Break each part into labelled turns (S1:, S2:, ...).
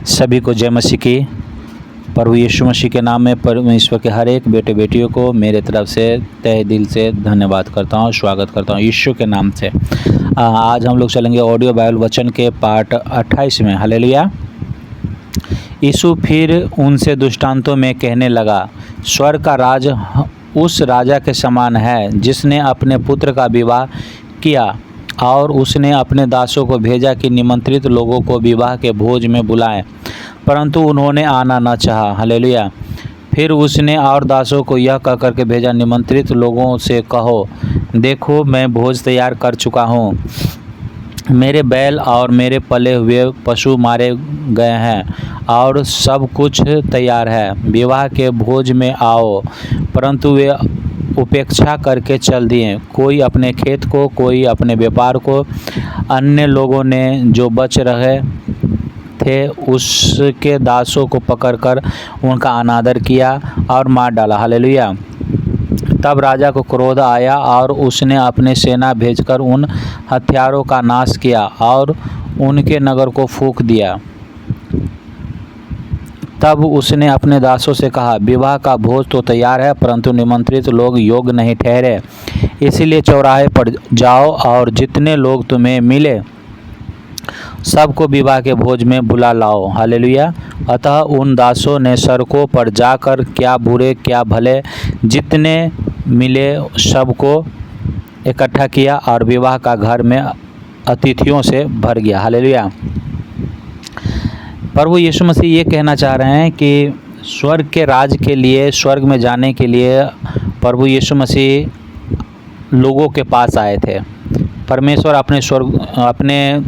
S1: सभी को जय मसीह की। प्रभु यीशु मसीह के नाम में परमेश्वर के हर एक बेटे बेटियों को मेरे तरफ से तहे दिल से धन्यवाद करता हूँ, स्वागत करता हूँ यीशु के नाम से। आज हम लोग चलेंगे ऑडियो बाइबल वचन के पार्ट 28 में। हालेलुया। यीशु फिर उनसे दृष्टांतों में कहने लगा, स्वर्ग का राज उस राजा के समान है जिसने अपने पुत्र का विवाह किया और उसने अपने दासों को भेजा कि निमंत्रित लोगों को विवाह के भोज में बुलाएं, परंतु उन्होंने आना न चाहा। हालेलुया। फिर उसने और दासों को यह कह कर के भेजा, निमंत्रित लोगों से कहो, देखो मैं भोज तैयार कर चुका हूँ, मेरे बैल और मेरे पले हुए पशु मारे गए हैं और सब कुछ तैयार है, विवाह के भोज में आओ। परंतु वे उपेक्षा करके चल दिए, कोई अपने खेत को, कोई अपने व्यापार को। अन्य लोगों ने जो बच रहे थे उसके दासों को पकड़कर उनका अनादर किया और मार डाला। हालेलुया। तब राजा को क्रोध आया और उसने अपने सेना भेजकर उन हत्यारों का नाश किया और उनके नगर को फूंक दिया। तब उसने अपने दासों से कहा, विवाह का भोज तो तैयार है, परंतु निमंत्रित लोग योग्य नहीं ठहरे। इसीलिए चौराहे पर जाओ और जितने लोग तुम्हें मिले सबको विवाह के भोज में बुला लाओ। हालेलुया। अतः उन दासों ने सड़कों पर जाकर क्या बुरे क्या भले जितने मिले सबको इकट्ठा किया और विवाह का घर में अतिथियों से भर गया। हालेलुया। प्रभु यीशु मसीह ये कहना चाह रहे हैं कि स्वर्ग के राज के लिए, स्वर्ग में जाने के लिए प्रभु यीशु मसीह लोगों के पास आए थे। परमेश्वर अपने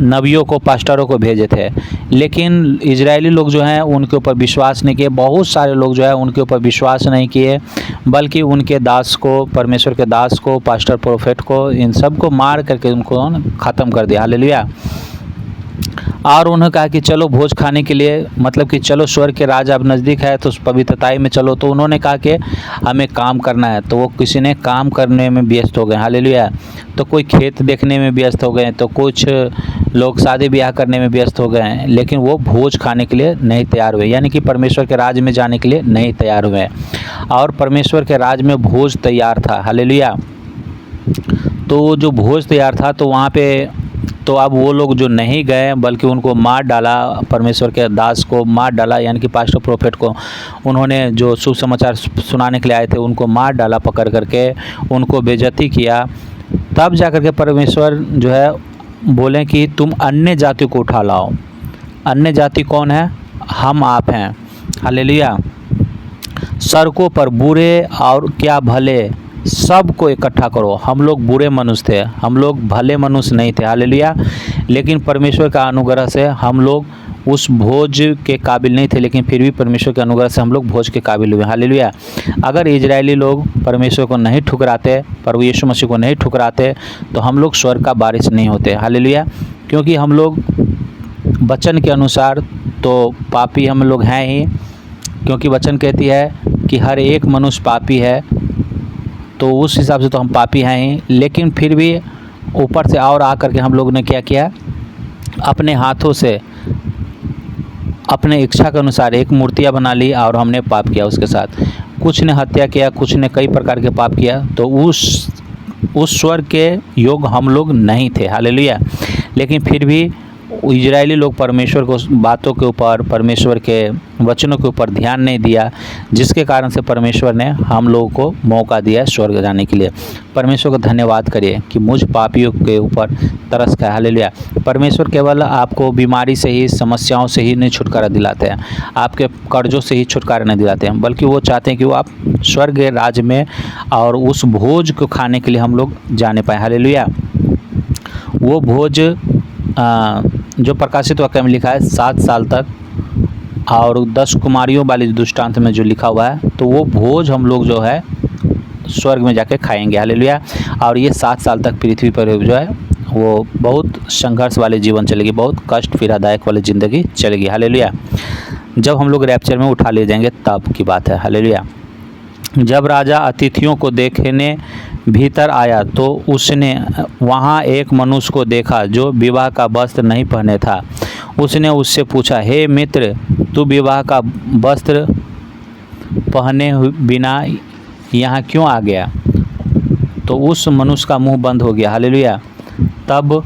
S1: नबियों को, पास्टरों को भेजे थे, लेकिन इजरायली लोग जो हैं उनके ऊपर विश्वास नहीं किए। बहुत सारे लोग जो है उनके ऊपर विश्वास नहीं किए, बल्कि उनके दास को, परमेश्वर के दास को, पास्टर प्रोफेट को, इन सब को मार करके उनको ख़त्म कर दिया। हालेलुया। और उन्होंने कहा कि चलो भोज खाने के लिए, मतलब कि चलो स्वर्ग के राज अब नज़दीक है तो उस पवित्रताई में चलो। तो उन्होंने कहा कि हमें काम करना है, तो वो किसी ने काम करने में व्यस्त हो गए। हालेलुया। तो कोई खेत देखने में व्यस्त हो गए, तो कुछ लोग शादी ब्याह करने में व्यस्त हो गए हैं, लेकिन वो भोज खाने के लिए नहीं तैयार हुए, यानी कि परमेश्वर के राज में जाने के लिए नहीं तैयार हुए। और परमेश्वर के राज में भोज तैयार था। हालेलुया। तो जो भोज तैयार था तो वहाँ पे, तो अब वो लोग जो नहीं गए बल्कि उनको मार डाला, परमेश्वर के दास को मार डाला, यानी कि पास्टर प्रोफेट को उन्होंने जो शुभ समाचार सुनाने के लिए आए थे उनको मार डाला, पकड़ करके उनको बेइज्जती किया। तब जा कर के परमेश्वर जो है बोले कि तुम अन्य जाति को उठा लाओ। अन्य जाति कौन है? हम आप हैं। हालेलुया। सड़कों पर बुरे और क्या भले सबको इकट्ठा करो। हम लोग बुरे मनुष्य थे, हम लोग भले मनुष्य नहीं थे। हालेलुया। लेकिन परमेश्वर का अनुग्रह से हम लोग उस भोज के काबिल नहीं थे, लेकिन फिर भी परमेश्वर के अनुग्रह से हम लोग भोज के काबिल हुए। हालेलुया। अगर इजरायली लोग परमेश्वर को नहीं ठुकराते, प्रभु यीशु मसीह को नहीं ठुकराते, तो हम लोग स्वर्ग का वारिस नहीं होते। हालेलुया। क्योंकि हम लोग वचन के अनुसार तो पापी हम लोग हैं ही, क्योंकि वचन कहती है कि हर एक मनुष्य पापी है, तो उस हिसाब से तो हम पापी हैं ही। लेकिन फिर भी ऊपर से और आकर के हम लोग ने क्या किया, अपने हाथों से अपने इच्छा के अनुसार एक मूर्तियाँ बना ली और हमने पाप किया उसके साथ। कुछ ने हत्या किया, कुछ ने कई प्रकार के पाप किया, तो उस स्वर्ग के योग हम लोग नहीं थे। हालेलुया। लेकिन फिर भी इजरायली लोग परमेश्वर को बातों के ऊपर, परमेश्वर के वचनों के ऊपर ध्यान नहीं दिया, जिसके कारण से परमेश्वर ने हम लोगों को मौका दिया स्वर्ग जाने के लिए। परमेश्वर को धन्यवाद करिए कि मुझ पापियों के ऊपर तरस खाए। हालेलुया। परमेश्वर केवल आपको बीमारी से ही, समस्याओं से ही नहीं छुटकारा दिलाते हैं, आपके कर्जों से ही छुटकारा नहीं दिलाते हैं, बल्कि वो चाहते हैं कि वो आप स्वर्ग राज में और उस भोज को खाने के लिए हम लोग जाने पाएँ। हालेलुया। वो भोज जो प्रकाशित वाक्य में लिखा है 7 साल तक, और 10 कुमारियों वाली दृष्टांत में जो लिखा हुआ है, तो वो भोज हम लोग जो है स्वर्ग में जाके खाएंगे। हालेलुया। और ये 7 साल तक पृथ्वी पर जो है वो बहुत संघर्ष वाले जीवन चलेगी, बहुत कष्ट पीड़ादायक वाली ज़िंदगी चलेगी। हालेलुया। जब हम लोग रैप्चर में उठा ले जाएंगे तब की बात है। हालेलुया। जब राजा अतिथियों को देखने भीतर आया तो उसने वहाँ एक मनुष्य को देखा जो विवाह का वस्त्र नहीं पहने था। उसने उससे पूछा, हे मित्र, तू विवाह का वस्त्र पहने बिना यहाँ क्यों आ गया? तो उस मनुष्य का मुंह बंद हो गया। हालेलुया। तब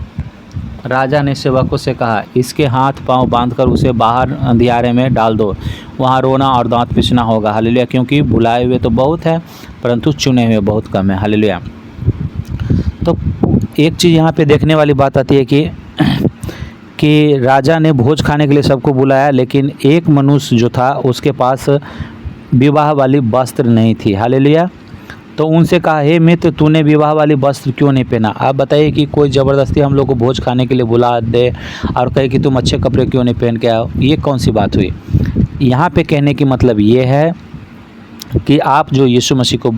S1: राजा ने सेवकों से कहा, इसके हाथ पांव बांधकर उसे बाहर अंधियारे में डाल दो, वहाँ रोना और दांत पिसना होगा। हालेलुया। क्योंकि बुलाए हुए तो बहुत है परंतु चुने हुए बहुत कम है। हालेलुया। तो एक चीज़ यहाँ पे देखने वाली बात आती है कि राजा ने भोज खाने के लिए सबको बुलाया, लेकिन एक मनुष्य जो था उसके पास विवाह वाली वस्त्र नहीं थी। हालेलुया। तो उनसे कहा, हे मित्र, तूने विवाह वाली वस्त्र क्यों नहीं पहना? आप बताइए कि कोई ज़बरदस्ती हम लोग को भोज खाने के लिए बुला दे और कहे कि तुम अच्छे कपड़े क्यों नहीं पहन के आओ, ये कौन सी बात हुई? यहाँ पे कहने की मतलब ये है कि आप जो यीशु मसीह को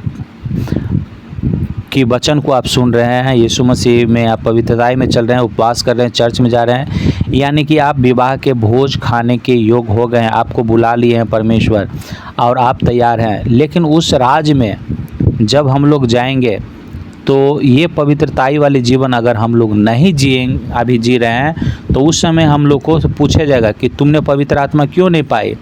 S1: की वचन को आप सुन रहे हैं, यीशु मसीह में आप पवित्रताई में चल रहे हैं, उपवास कर रहे हैं, चर्च में जा रहे हैं, यानी कि आप विवाह के भोज खाने के योग्य हो गए हैं, आपको बुला लिए हैं परमेश्वर और आप तैयार हैं। लेकिन उस राज में जब हम लोग जाएंगे तो ये पवित्रताई वाली जीवन अगर हम लोग नहीं अभी जी रहे हैं, तो उस समय हम लोग को पूछा जाएगा कि तुमने पवित्र आत्मा क्यों नहीं पाई,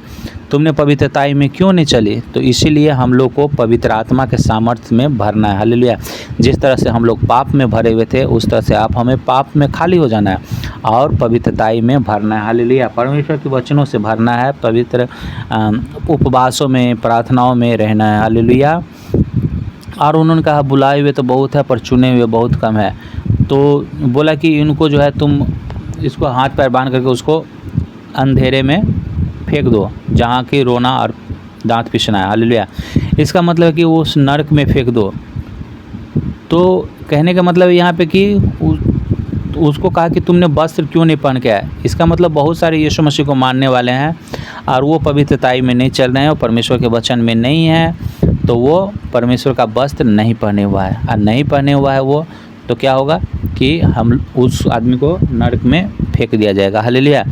S1: तुमने पवित्रताई में क्यों नहीं चली? तो इसीलिए हम लोग को पवित्र आत्मा के सामर्थ्य में भरना है। हालेलुया। जिस तरह से हम लोग पाप में भरे हुए थे, उस तरह से हमें पाप में खाली हो जाना है और पवित्रताई में भरना है। हालेलुया। परमेश्वर के वचनों से भरना है, पवित्र उपवासों में, प्रार्थनाओं में रहना है। हालेलुया। और उन्होंने कहा, बुलाए हुए तो बहुत है पर चुने हुए बहुत कम है। तो बोला कि इनको जो है तुम इसको हाथ पैर बांध करके उसको अंधेरे में फेंक दो, जहाँ की रोना और दांत पिसना है। हालेलुया। इसका मतलब है कि उस नरक में फेंक दो। तो कहने का मतलब यहाँ पे कि उसको कहा कि तुमने वस्त्र क्यों नहीं पहन के आए। इसका मतलब बहुत सारे यीशु मसीह को मानने वाले हैं और वो पवित्रताई में नहीं चल रहे हैं और परमेश्वर के वचन में नहीं है, तो वो परमेश्वर का वस्त्र नहीं पहने हुआ है। और नहीं पहने हुआ है वो, तो क्या होगा कि हम उस आदमी को नरक में फेंक दिया जाएगा। हालेलुया।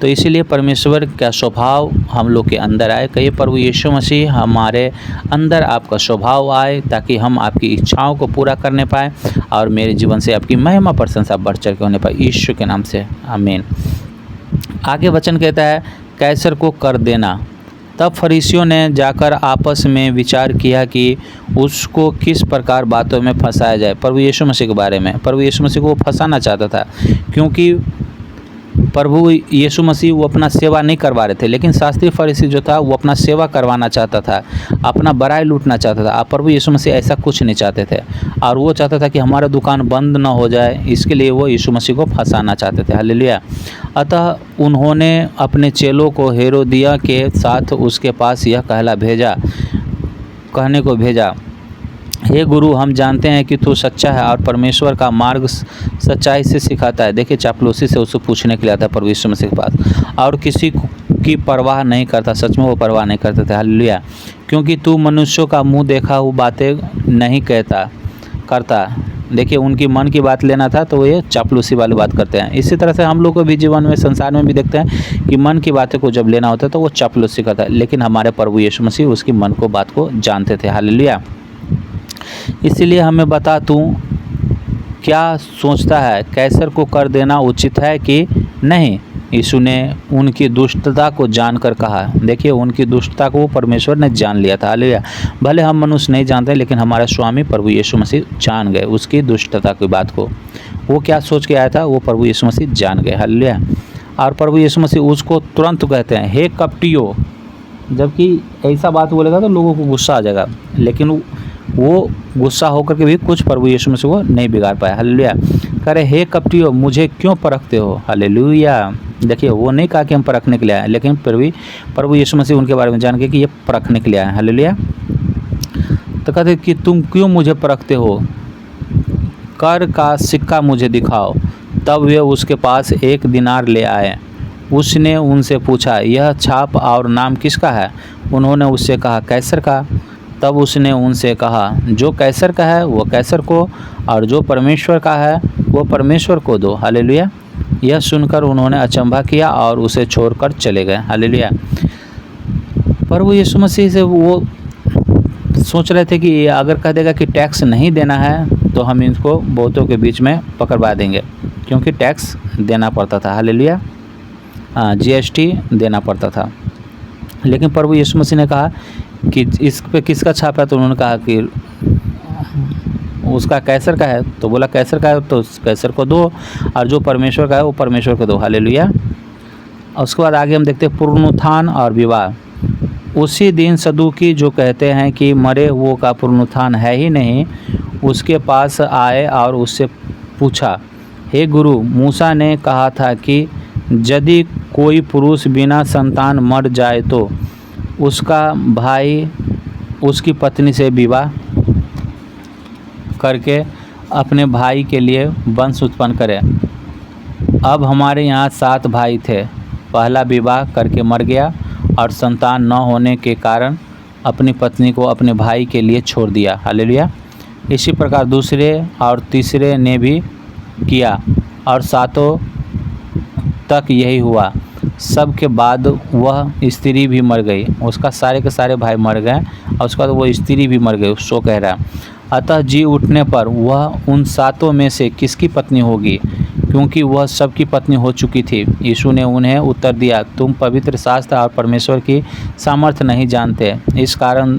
S1: तो इसीलिए परमेश्वर का स्वभाव हम लोग के अंदर आए। कहिए, प्रभु यीशु मसीह हमारे अंदर आपका स्वभाव आए, ताकि हम आपकी इच्छाओं को पूरा करने पाए और मेरे जीवन से आपकी महिमा प्रशंसा बढ़ चढ़ के होने पाए। यीशु के नाम से आमीन। आगे वचन कहता है, कैसर को कर देना। तब फरीसियों ने जाकर आपस में विचार किया कि उसको किस प्रकार बातों में फंसाया जाए। प्रभु यीशु मसीह के बारे में, प्रभु यीशु मसीह को वो फंसाना चाहता था, क्योंकि प्रभु यीशु मसीह वो अपना सेवा नहीं करवा रहे थे, लेकिन शास्त्रीय फरीसी जो था वो अपना सेवा करवाना चाहता था, अपना बड़ाई लूटना चाहता था। प्रभु यीशु मसीह ऐसा कुछ नहीं चाहते थे और वो चाहता था कि हमारा दुकान बंद ना हो जाए, इसके लिए वो यीशु मसीह को फंसाना चाहते थे। हालेलुया। अतः उन्होंने अपने चेलों को हेरोदिया के साथ उसके पास यह कहने को भेजा, हे गुरु, हम जानते हैं कि तू सच्चा है और परमेश्वर का मार्ग सच्चाई से सिखाता है। देखिए, चापलूसी से उसको पूछने के लिए आता है प्रभु यीशु मसीह के पास, और किसी की परवाह नहीं करता। सच में वो परवाह नहीं करते थे। हालेलुया। क्योंकि तू मनुष्यों का मुंह देखा हुआ बातें नहीं करता। देखिए, उनकी मन की बात लेना था तो ये चापलूसी वाली बात करते हैं। इसी तरह से हम लोग को भी जीवन में, संसार में भी देखते हैं कि मन की बातें को जब लेना होता है तो वो चापलूसी करता है, लेकिन हमारे प्रभु यीशु मसीह उसकी मन को बात को जानते थे। हालेलुया। इसीलिए हमें बता, तू क्या सोचता है, कैसर को कर देना उचित है कि नहीं? यीशु ने उनकी दुष्टता को जानकर कहा। देखिए, उनकी दुष्टता को परमेश्वर ने जान लिया था। हालेलुया। भले हम मनुष्य नहीं जानते, लेकिन हमारा स्वामी प्रभु यीशु मसीह जान गए उसकी दुष्टता की बात को। वो क्या सोच के आया था, वो प्रभु यीशु मसीह जान गए। हालेलुया। और प्रभु यीशु मसीह उसको तुरंत कहते हैं, हे कपटियों। जबकि ऐसा बात बोलेगा तो लोगों को गुस्सा आ जाएगा, लेकिन वो गुस्सा होकर के भी कुछ प्रभु यीशु मसीह को नहीं बिगाड़ पाया। हालेलुया। कह रहे, हे कपटियों, मुझे क्यों परखते हो? हालेलुया। देखिए, वो नहीं कहा कि हम परखने के लिए आए, लेकिन फिर भी प्रभु यीशु मसीह उनके बारे में जान के कि ये परखने के लिए आए। हालेलुया। तो कहते कि तुम क्यों मुझे परखते हो? कर का सिक्का मुझे दिखाओ। तब वे उसके पास 1 दिनार ले आए। उसने उनसे पूछा, यह छाप और नाम किसका है? उन्होंने उससे कहा, कैसर का। तब उसने उनसे कहा, जो कैसर का है वो कैसर को, और जो परमेश्वर का है वो परमेश्वर को दो। हालेलुया। यह सुनकर उन्होंने अचंभा किया और उसे छोड़कर चले गए। हालेलुया। प्रभु यीशु मसीह से वो सोच रहे थे कि अगर कह देगा कि टैक्स नहीं देना है तो हम इनको बहुतों के बीच में पकड़वा देंगे, क्योंकि टैक्स देना पड़ता था। हालेलुया। जीएसटी देना पड़ता था। लेकिन प्रभु यीशु मसीह ने कहा कि इस पे किसका छाप है, तो उन्होंने कहा कि उसका कैसर का है। तो बोला कैसर का है तो कैसर को दो, और जो परमेश्वर का है वो परमेश्वर को दो। हालेलुया। और उसके बाद आगे हम देखते हैं पुनरुत्थान और विवाह। उसी दिन सदूकी जो कहते हैं कि मरे हुओं का पुनरुत्थान है ही नहीं, उसके पास आए और उससे पूछा, हे गुरु, मूसा ने कहा था कि यदि कोई पुरुष बिना संतान मर जाए तो उसका भाई उसकी पत्नी से विवाह करके अपने भाई के लिए वंश उत्पन्न करे। अब हमारे यहाँ 7 भाई थे। पहला विवाह करके मर गया और संतान न होने के कारण अपनी पत्नी को अपने भाई के लिए छोड़ दिया। हालेलुया। इसी प्रकार दूसरे और तीसरे ने भी किया और 7 तक यही हुआ। सब के बाद वह स्त्री भी मर गई, उसका सारे के सारे भाई मर गए और उसके बाद वो स्त्री भी मर गई। सो कह रहा है, अतः जी उठने पर वह उन 7 में से किसकी पत्नी होगी, क्योंकि वह सबकी पत्नी हो चुकी थी। यीशु ने उन्हें उत्तर दिया, तुम पवित्र शास्त्र और परमेश्वर की सामर्थ्य नहीं जानते, इस कारण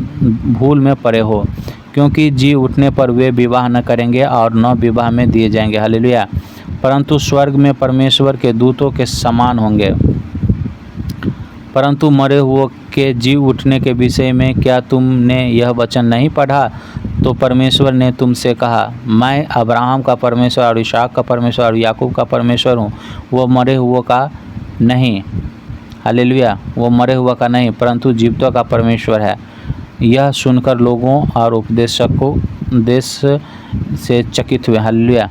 S1: भूल में पड़े हो, क्योंकि जी उठने पर वे विवाह न करेंगे और न विवाह में दिए जाएंगे। हालेलुया। परंतु स्वर्ग में परमेश्वर के दूतों के समान होंगे। परंतु मरे हुओं के जी उठने के विषय में क्या तुमने यह वचन नहीं पढ़ा? तो परमेश्वर ने तुमसे कहा, मैं अब्राहम का परमेश्वर और इसहाक का परमेश्वर और याकूब का परमेश्वर हूँ। वो मरे हुओं का नहीं, हालेलुया, वो मरे हुआ का नहीं परंतु जीवितों का परमेश्वर है। यह सुनकर लोगों और उपदेशकों देश से चकित हुए। हालेलुया।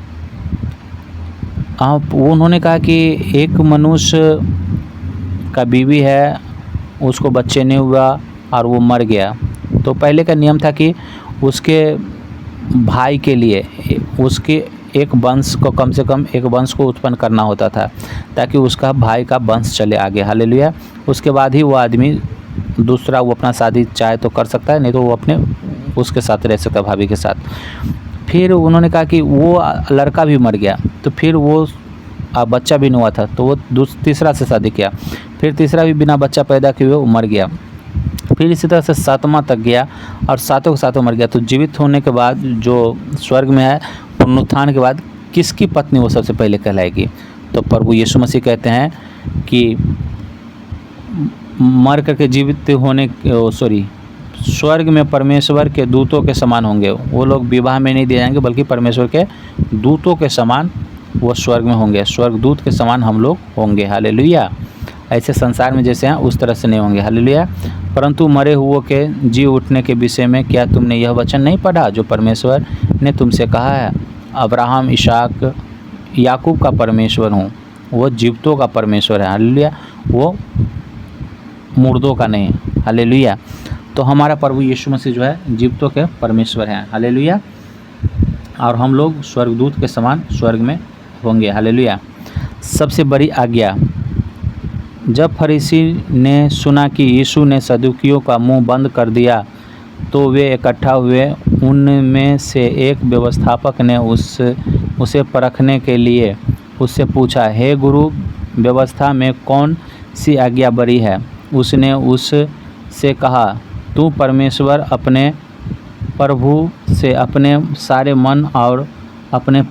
S1: उन्होंने कहा कि एक मनुष्य का बीवी है, उसको बच्चे नहीं हुआ और वो मर गया। तो पहले का नियम था कि उसके भाई के लिए उसके एक वंश को, कम से कम एक वंश को उत्पन्न करना होता था ताकि उसका भाई का वंश चले आगे। हालेलुया। उसके बाद ही वो आदमी दूसरा वो अपना शादी चाहे तो कर सकता है, नहीं तो वो अपने उसके साथ रह सकता है, भाभी के साथ। फिर उन्होंने कहा कि वो लड़का भी मर गया, तो फिर वो बच्चा भी नहीं हुआ था, तो वो तीसरा से शादी किया। फिर तीसरा भी बिना बच्चा पैदा किए हुए वो मर गया। फिर इसी तरह से 7वां तक गया और 7ों के 7 मर गया। तो जीवित होने के बाद जो स्वर्ग में है, पुनरुत्थान के बाद किसकी पत्नी वो सबसे पहले कहलाएगी? तो प्रभु यीशु मसीह कहते हैं कि मर करके जीवित होने स्वर्ग में परमेश्वर के दूतों के समान होंगे। वो लोग विवाह में नहीं दिए जाएंगे, बल्कि परमेश्वर के दूतों के समान वो स्वर्ग में होंगे। स्वर्गदूत के समान हम लोग होंगे। हालेलुया। ऐसे संसार में जैसे हैं उस तरह से नहीं होंगे। हालेलुया। परंतु मरे हुओं के जी उठने के विषय में क्या तुमने यह वचन नहीं पढ़ा जो परमेश्वर ने तुमसे कहा है, अब्राहम, इसहाक, याकूब का परमेश्वर हूँ। वो जीवितों का परमेश्वर है। हालेलुया। वो मुर्दों का नहीं। हालेलुया। तो हमारा प्रभु यीशु मसीह जो है जीवितों के परमेश्वर हैं। हालेलुया। और हम लोग स्वर्गदूत के समान स्वर्ग में होंगे। हालेलुया। सबसे बड़ी आज्ञा। जब फरीसी ने सुना कि यीशु ने सदूकियों का मुंह बंद कर दिया तो वे इकट्ठा हुए। उनमें से एक व्यवस्थापक ने उसे परखने के लिए उससे पूछा, हे गुरु, व्यवस्था में कौन सी आज्ञा बड़ी है? उसने उससे कहा, तू परमेश्वर अपने प्रभु से अपने सारे मन और अपने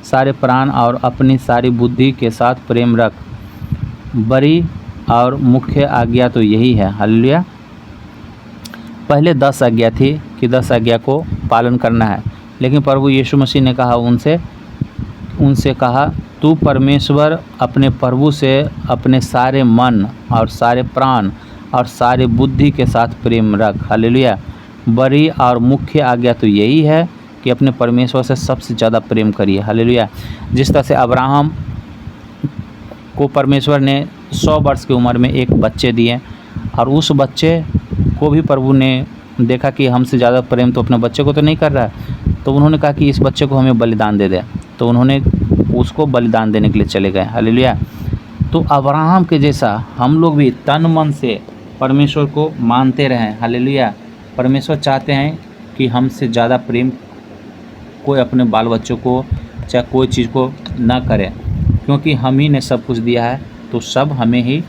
S1: सारे प्राण और अपनी सारी बुद्धि के साथ प्रेम रख। बड़ी और मुख्य आज्ञा तो यही है। हालेलुया। पहले 10 आज्ञा थी कि 10 आज्ञा को पालन करना है, लेकिन प्रभु यीशु मसीह ने कहा उनसे कहा, तू परमेश्वर अपने प्रभु से अपने सारे मन और सारे प्राण और सारे बुद्धि के साथ प्रेम रख। हालेलुया। बड़ी और मुख्य आज्ञा तो यही है कि अपने परमेश्वर से सबसे ज़्यादा प्रेम करिए। हालेलुया। जिस तरह से अब्राहम को परमेश्वर ने 100 वर्ष की उम्र में एक बच्चे दिए और उस बच्चे को भी प्रभु ने देखा कि हमसे ज़्यादा प्रेम तो अपने बच्चे को तो नहीं कर रहा है, तो उन्होंने कहा कि इस बच्चे को हमें बलिदान दे दे। तो उन्होंने उसको बलिदान देने के लिए चले गए। हालेलुया। तो अब्राहम के जैसा हम लोग भी तन मन से परमेश्वर को मानते रहें। हालेलुया। परमेश्वर चाहते हैं कि हमसे ज़्यादा प्रेम कोई अपने बाल बच्चों को चाहे कोई चीज़ को ना करे, क्योंकि हम ही ने सब कुछ दिया है तो सब हमें ही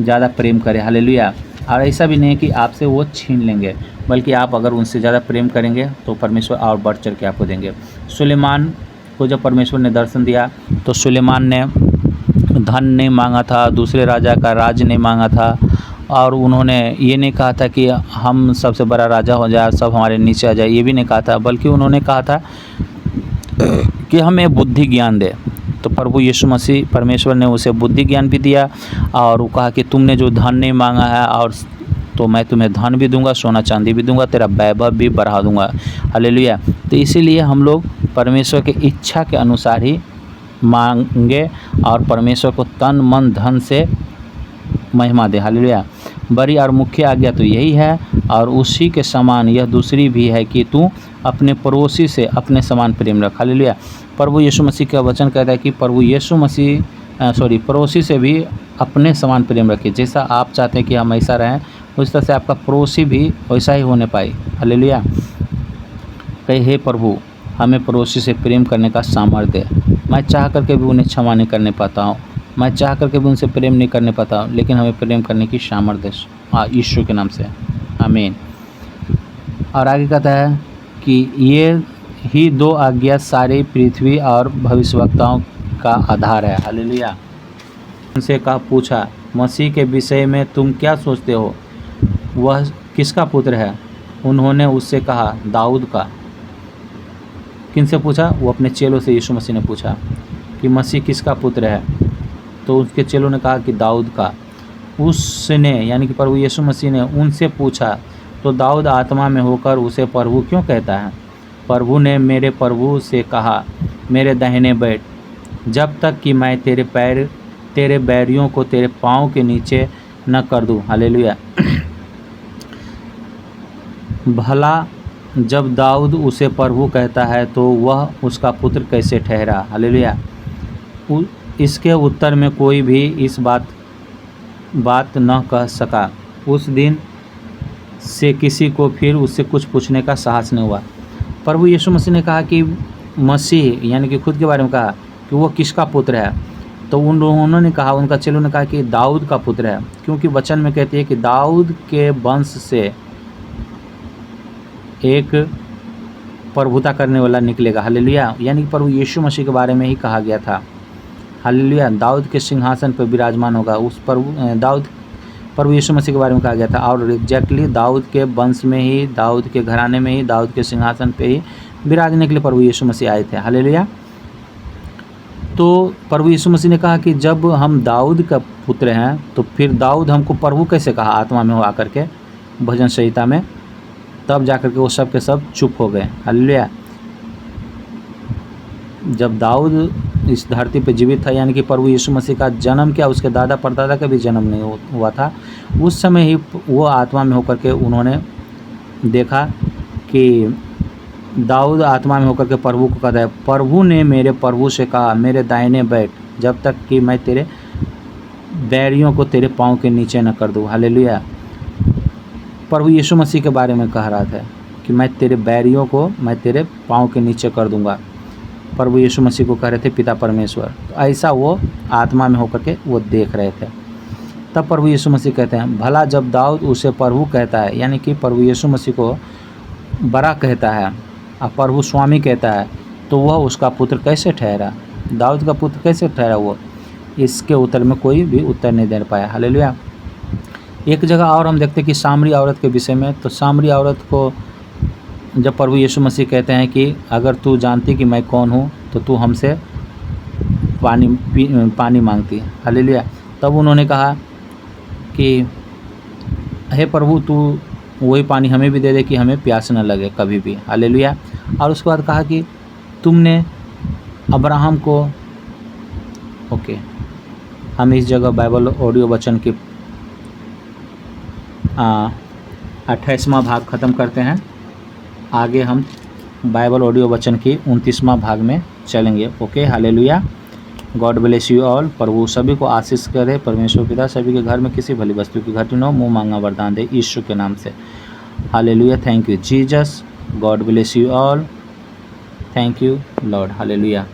S1: ज़्यादा प्रेम करें। हालेलुया। और ऐसा भी नहीं है कि आपसे वो छीन लेंगे, बल्कि आप अगर उनसे ज़्यादा प्रेम करेंगे तो परमेश्वर और बढ़ चढ़ के आपको देंगे। सुलेमान को जब परमेश्वर ने दर्शन दिया तो सुलेमान ने धन नहीं मांगा था, दूसरे राजा का राज नहीं मांगा था, और उन्होंने ये नहीं कहा था कि हम सबसे बड़ा राजा हो जाए, सब हमारे नीचे आ जाए, ये भी नहीं कहा था, बल्कि उन्होंने कहा था कि हमें बुद्धि ज्ञान दे। तो प्रभु यीशु मसीह परमेश्वर ने उसे बुद्धि ज्ञान भी दिया और वो कहा कि तुमने जो धन नहीं मांगा है और तो मैं तुम्हें धन भी दूंगा, सोना चांदी भी दूंगा, तेरा वैभव भी बढ़ा दूंगा। हालेलुया। तो इसीलिए हम लोग परमेश्वर की इच्छा के अनुसार ही मांगे और परमेश्वर को तन मन धन से महिमा दे। हालेलुया। बड़ी और मुख्य आज्ञा तो यही है, और उसी के समान यह दूसरी भी है कि तू अपने पड़ोसी से अपने समान प्रेम रख। हालेलुया। प्रभु यीशु मसीह का वचन कहता है कि प्रभु यीशु मसीह पड़ोसी से भी अपने समान प्रेम रखिए। जैसा आप चाहते हैं कि हम ऐसा रहें, उस तरह से आपका पड़ोसी भी वैसा ही होने पाए। हालेलुया। कहे हे प्रभु, हमें पड़ोसी से प्रेम करने का सामर्थ्य दे। मैं चाह करके भी उन्हें क्षमा नहीं करने पाता हूँ, मैं चाह करके भी उनसे प्रेम नहीं करने पाता हूँ, लेकिन हमें प्रेम करने की सामर्थ्य दे यीशु के नाम से। आमीन। और आगे कहता है कि ये ही 2 आज्ञा सारी पृथ्वी और भविष्यवक्ताओं का आधार है। हालेलुया। उनसे कहा पूछा, मसीह के विषय में तुम क्या सोचते हो, वह किसका पुत्र है? उन्होंने उससे कहा, दाऊद का। किनसे पूछा? वो अपने चेलों से यीशु मसीह ने पूछा कि मसीह किसका पुत्र है? तो उसके चेलों ने कहा कि दाऊद का। उसने यानी कि प्रभु यीशु मसीह ने उनसे पूछा, तो दाऊद आत्मा में होकर उसे प्रभु क्यों कहता है? प्रभु ने मेरे प्रभु से कहा, मेरे दाहिने बैठ, जब तक कि मैं तेरे बैरियों को तेरे पाँव के नीचे न कर दूं। हालेलुया। भला जब दाऊद उसे प्रभु कहता है तो वह उसका पुत्र कैसे ठहरा? हालेलुया। इसके उत्तर में कोई भी इस बात न कह सका। उस दिन से किसी को फिर उससे कुछ पूछने का साहस नहीं हुआ। प्रभु यीशु मसीह ने कहा कि मसीह यानी कि खुद के बारे में कहा कि वो किसका पुत्र है? तो उन्होंने कहा, उनका चेलों ने कहा कि दाऊद का पुत्र है, क्योंकि वचन में कहती है कि दाऊद के वंश से एक प्रभुता करने वाला निकलेगा। हालेलुया। यानी कि प्रभु यीशु मसीह के बारे में ही कहा गया था। हालेलुया। दाऊद के सिंहासन पर विराजमान होगा। उस प्रभु यीशु मसीह के बारे में कहा गया था, और एग्जैक्टली दाऊद के वंश में ही, दाऊद के घराने में ही, दाऊद के सिंहासन पे ही विराजने के लिए प्रभु यीशु मसीह आए थे। हालेलुया। तो प्रभु यीशु मसीह ने कहा कि जब हम दाऊद का पुत्र हैं तो फिर दाऊद हमको प्रभु कैसे कहा आत्मा में हो आकर के भजन संहिता में? तब जाकर के वो सब के सब चुप हो गए। हालेलुया। जब दाऊद इस धरती पर जीवित था, यानी कि प्रभु यीशु मसीह का जन्म क्या, उसके दादा परदादा का भी जन्म नहीं हुआ था, उस समय ही वो आत्मा में होकर के उन्होंने देखा कि दाऊद आत्मा में होकर के प्रभु को कहता है, प्रभु ने मेरे प्रभु से कहा, मेरे दाहिने बैठ, जब तक कि मैं तेरे बैरियों को तेरे पाँव के नीचे न कर दूँ। हालेलुया। प्रभु यीशु मसीह के बारे में कह रहा था कि मैं तेरे बैरियों को मैं तेरे पाँव के नीचे कर दूंगा। प्रभु यीशु मसीह को कह रहे थे पिता परमेश्वर। तो ऐसा वो आत्मा में होकर के वो देख रहे थे। तब प्रभु यीशु मसीह कहते हैं, भला जब दाऊद उसे प्रभु कहता है, यानी कि प्रभु यीशु मसीह को बड़ा कहता है और प्रभु स्वामी कहता है, तो वह उसका पुत्र कैसे ठहरा? दाऊद का पुत्र कैसे ठहरा वो? इसके उत्तर में कोई भी उत्तर नहीं दे पाया। हालेलुया। एक जगह और हम देखते हैं कि सामरी औरत के विषय में। तो सामरी औरत को जब प्रभु यीशु मसीह कहते हैं कि अगर तू जानती कि मैं कौन हूँ तो तू हमसे पानी मांगती। हालेलुया। तब उन्होंने कहा कि हे प्रभु, तू वही पानी हमें भी दे दे कि हमें प्यास न लगे कभी भी। हालेलुया। और उसके बाद कहा कि तुमने अब्राहम को हम इस जगह बाइबल ऑडियो वचन की 28वां भाग ख़त्म करते हैं। आगे हम बाइबल ऑडियो वचन की 29वां भाग में चलेंगे। Okay. Hallelujah. God bless you all. प्रभु सभी को आशीष करे। परमेश्वर पिता सभी के घर में किसी भली वस्तु की घटी न हो, मुँह मांगा वरदान दे यीशु के नाम से। Hallelujah. Thank you Jesus. God bless you all. Thank you Lord. Hallelujah.